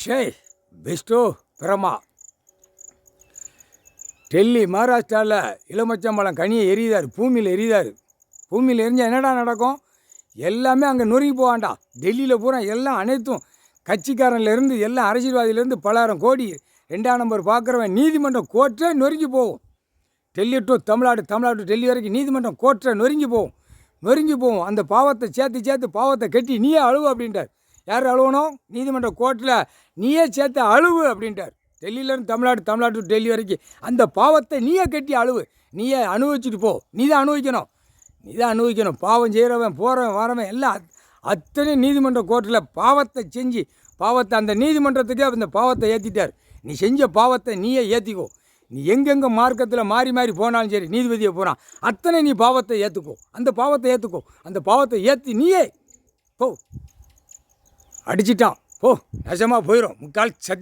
ஷே பெஸ்டோ பிரமா டெல்லி மகாராஷ்டிராவில் இளமச்சம்பழம் கனியை எரியுதார், பூமியில் எரியுதார். பூமியில் எரிஞ்சால் என்னடா நடக்கும்? எல்லாமே அங்கே நொறுங்கி போவான்டா. டெல்லியில் பூரா எல்லாம் அனைத்தும் கட்சிக்காரன்லேருந்து எல்லாம் அரசியல்வாதியிலேருந்து பலாயிரம் கோடி 2ஆம் நம்பர் பார்க்குறவன் நீதிமன்றம் கோர்ட்டே நொறுங்கி போகும். டெல்லி டு தமிழ்நாடு, தமிழ்நாடு டு டெல்லி வரைக்கும் நீதிமன்றம் கோர்ட்டை நொறுங்கி போகும். அந்த பாவத்தை சேர்த்து பாவத்தை கட்டி நீயே அழுவு அப்படின்ட்டார். யார் அழுவணும்? நீதிமன்ற கோர்ட்டில் நீயே சேர்த்து அழுவு அப்படின்ட்டார். டெல்லியிலேருந்து தமிழ்நாடு, தமிழ்நாடு டு டெல்லி வரைக்கும் அந்த பாவத்தை நீயே கட்டி அழுவு. நீயே அனுபவிச்சுட்டு போ. நீ தான் அனுபவிக்கணும். பாவம் செய்கிறவன் போகிறவன் வரவன் எல்லாம் அத்தனை நீதிமன்ற கோர்ட்டில் பாவத்தை செஞ்சு அந்த நீதிமன்றத்துக்கே அந்த பாவத்தை ஏற்றிட்டார். நீ செஞ்ச பாவத்தை நீயே ஏற்றிக்கோ. நீ எங்கெங்கே மார்க்கத்தில் மாறி போனாலும் சரி, நீதிபதியை போகிறான் அத்தனை நீ பாவத்தை ஏற்றுக்கோ. அந்த பாவத்தை ஏற்றி நீயே போ. அடிச்சிட்டான் போ, நெசமாக போயிடும். முக்கால் சத்தி